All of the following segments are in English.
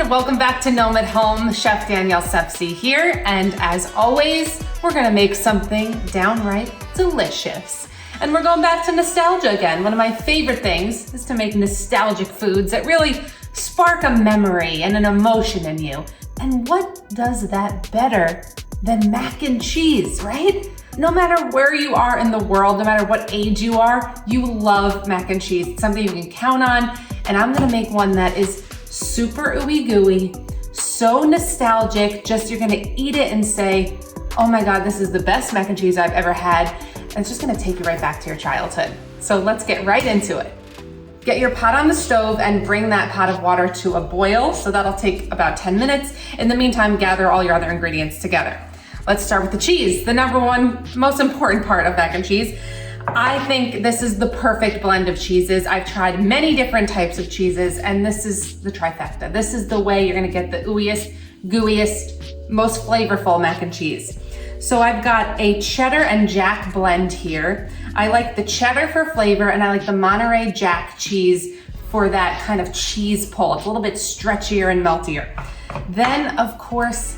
welcome back to Gnome at Home. Chef Danielle Sepsy here, and as always, we're gonna make something downright delicious. And we're going back to nostalgia again. One of my favorite things is to make nostalgic foods that really spark a memory and an emotion in you. And what does that better than mac and cheese, right? No matter where you are in the world, no matter what age you are, you love mac and cheese. It's something you can count on, and I'm gonna make one that is super ooey gooey, so nostalgic, just you're gonna eat it and say, oh my God, this is the best mac and cheese I've ever had. And it's just gonna take you right back to your childhood. So let's get right into it. Get your pot on the stove and bring that pot of water to a boil. So that'll take about 10 minutes. In the meantime, gather all your other ingredients together. Let's start with the cheese, the number one most important part of mac and cheese. I think this is the perfect blend of cheeses. I've tried many different types of cheeses, and this is the trifecta. This is the way you're gonna get the ooeyest, gooeyest, most flavorful mac and cheese. So I've got a cheddar and jack blend here. I like the cheddar for flavor, and I like the Monterey Jack cheese for that kind of cheese pull. It's a little bit stretchier and meltier. Then, of course,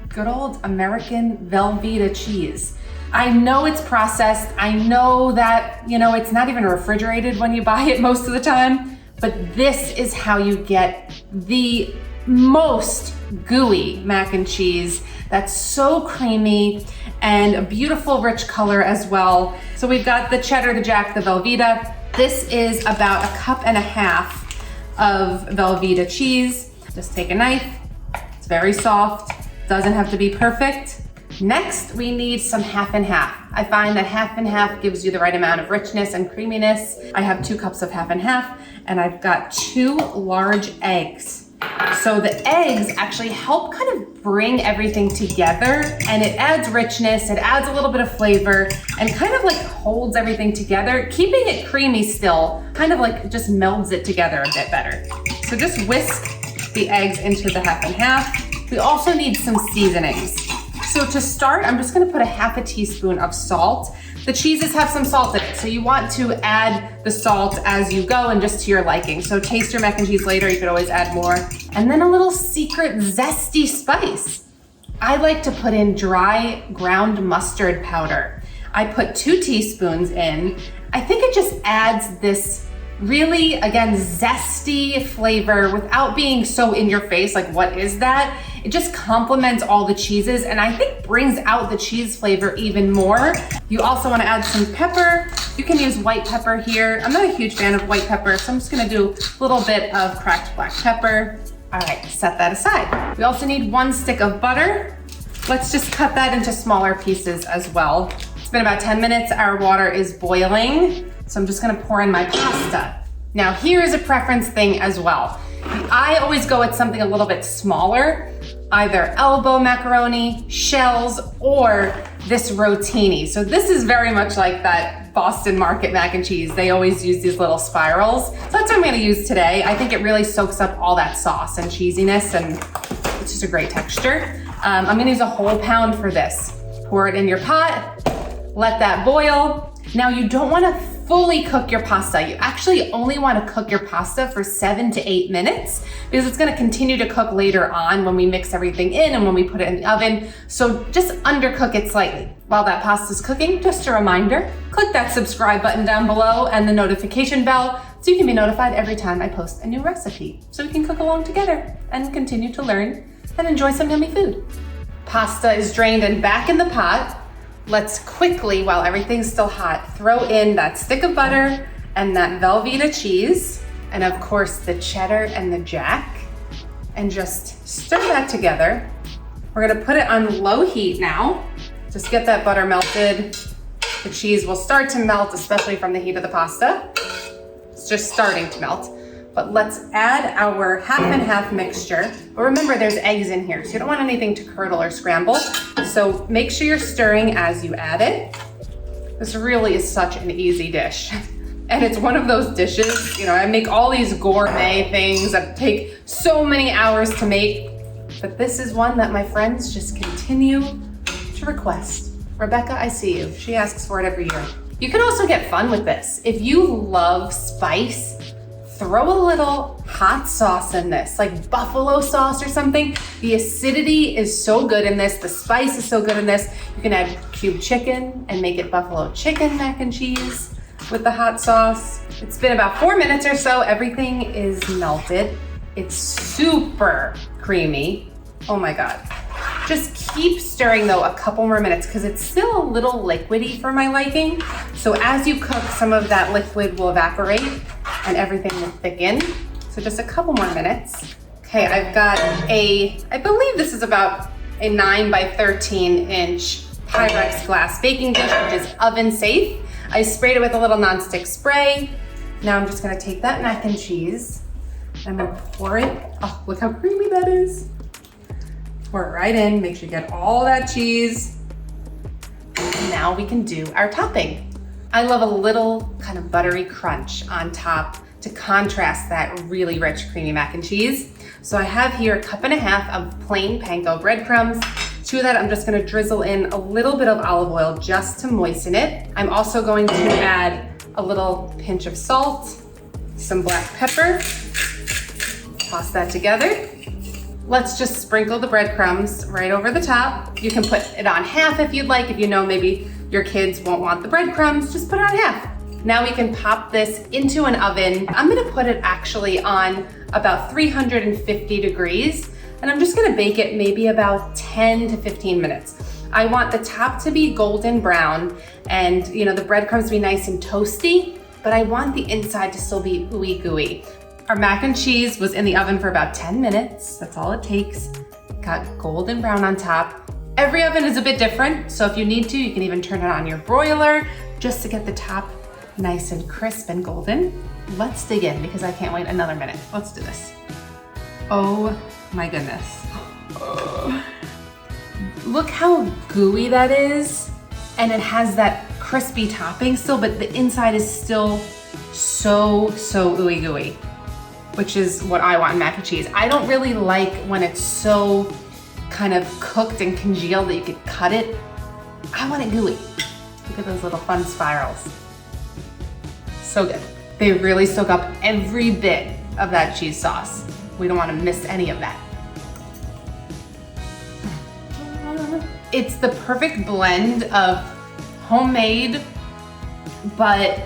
good old American Velveeta cheese. I know it's processed. I know that, it's not even refrigerated when you buy it most of the time, but this is how you get the most gooey mac and cheese that's so creamy and a beautiful rich color as well. So we've got the cheddar, the jack, the Velveeta. This is about 1.5 cups of Velveeta cheese. Just take a knife. It's very soft. Doesn't have to be perfect. Next, we need some half and half. I find that half and half gives you the right amount of richness and creaminess. I have 2 cups of half and half, and I've got 2 large eggs. So the eggs actually help kind of bring everything together, and it adds richness, it adds a little bit of flavor, and kind of like holds everything together, keeping it creamy still, kind of like just melds it together a bit better. So just whisk the eggs into the half and half. We also need some seasonings. So to start, I'm just gonna put 1/2 teaspoon of salt. The cheeses have some salt in it, so you want to add the salt as you go and just to your liking. So taste your mac and cheese later, you could always add more. And then a little secret zesty spice. I like to put in dry ground mustard powder. I put 2 teaspoons in. I think it just adds this really, again, zesty flavor without being so in your face, like what is that? It just complements all the cheeses and I think brings out the cheese flavor even more. You also wanna add some pepper. You can use white pepper here. I'm not a huge fan of white pepper, so I'm just gonna do a little bit of cracked black pepper. All right, set that aside. We also need 1 stick of butter. Let's just cut that into smaller pieces as well. It's been about 10 minutes, our water is boiling. So I'm just gonna pour in my pasta. Now here is a preference thing as well. I always go with something a little bit smaller, either elbow macaroni, shells, or this rotini. So this is very much like that Boston Market mac and cheese. They always use these little spirals. So that's what I'm gonna use today. I think it really soaks up all that sauce and cheesiness, and it's just a great texture. I'm gonna use a whole pound for this. Pour it in your pot, let that boil. Now you don't wanna fully cook your pasta. You actually only wanna cook your pasta for 7 to 8 minutes because it's gonna continue to cook later on when we mix everything in and when we put it in the oven. So just undercook it slightly. While that pasta's cooking, just a reminder, click that subscribe button down below and the notification bell so you can be notified every time I post a new recipe. So we can cook along together and continue to learn and enjoy some yummy food. Pasta is drained and back in the pot. Let's quickly, while everything's still hot, throw in that stick of butter and that Velveeta cheese, and of course the cheddar and the jack, and just stir that together. We're gonna put it on low heat now. Just get that butter melted. The cheese will start to melt, especially from the heat of the pasta. It's just starting to melt. But let's add our half and half mixture. But remember, there's eggs in here, so you don't want anything to curdle or scramble. So make sure you're stirring as you add it. This really is such an easy dish. And it's one of those dishes, I make all these gourmet things that take so many hours to make, but this is one that my friends just continue to request. Rebecca, I see you. She asks for it every year. You can also get fun with this. If you love spice, throw a little hot sauce in this, like buffalo sauce or something. The acidity is so good in this. The spice is so good in this. You can add cubed chicken and make it buffalo chicken mac and cheese with the hot sauce. It's been about 4 minutes or so. Everything is melted. It's super creamy. Oh my God. Just keep stirring though a couple more minutes because it's still a little liquidy for my liking. So as you cook, some of that liquid will evaporate and everything will thicken. So just a couple more minutes. Okay, I've got I believe this is about a 9 by 13 inch Pyrex glass baking dish, which is oven safe. I sprayed it with a little nonstick spray. Now I'm just gonna take that mac and cheese and I'm gonna pour it. Oh, look how creamy that is. Pour it right in, make sure you get all that cheese. And now we can do our topping. I love a little kind of buttery crunch on top to contrast that really rich creamy mac and cheese. So I have here 1.5 cups of plain panko breadcrumbs. To that, I'm just gonna drizzle in a little bit of olive oil just to moisten it. I'm also going to add a little pinch of salt, some black pepper, toss that together. Let's just sprinkle the breadcrumbs right over the top. You can put it on half if you'd like. If you know maybe your kids won't want the breadcrumbs, just put it on half. Now we can pop this into an oven. I'm gonna put it actually on about 350 degrees, and I'm just gonna bake it maybe about 10 to 15 minutes. I want the top to be golden brown and the breadcrumbs to be nice and toasty, but I want the inside to still be ooey gooey. Our mac and cheese was in the oven for about 10 minutes. That's all it takes. Got golden brown on top. Every oven is a bit different, so if you need to, you can even turn it on your broiler just to get the top nice and crisp and golden. Let's dig in because I can't wait another minute. Let's do this. Oh my goodness. Look how gooey that is. And it has that crispy topping still, but the inside is still so ooey gooey, which is what I want in mac and cheese. I don't really like when it's so kind of cooked and congealed that you could cut it. I want it gooey. Look at those little fun spirals. So good. They really soak up every bit of that cheese sauce. We don't want to miss any of that. It's the perfect blend of homemade, but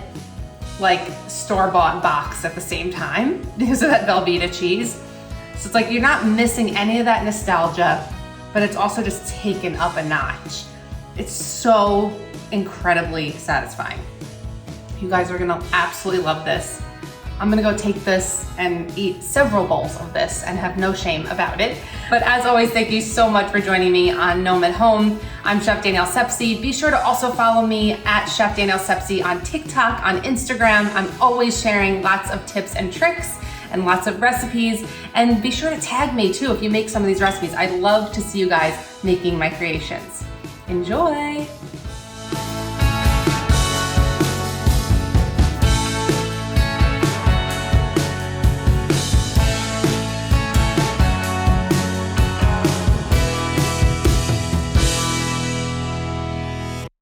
like store-bought box at the same time because of that Velveeta cheese. So it's like you're not missing any of that nostalgia, but it's also just taken up a notch. It's so incredibly satisfying. You guys are gonna absolutely love this. I'm gonna go take this and eat several bowls of this and have no shame about it. But as always, thank you so much for joining me on Gnome at Home. I'm Chef Danielle Sepsy. Be sure to also follow me at Chef Danielle Sepsy on TikTok, on Instagram. I'm always sharing lots of tips and tricks and lots of recipes. And be sure to tag me too if you make some of these recipes. I'd love to see you guys making my creations. Enjoy.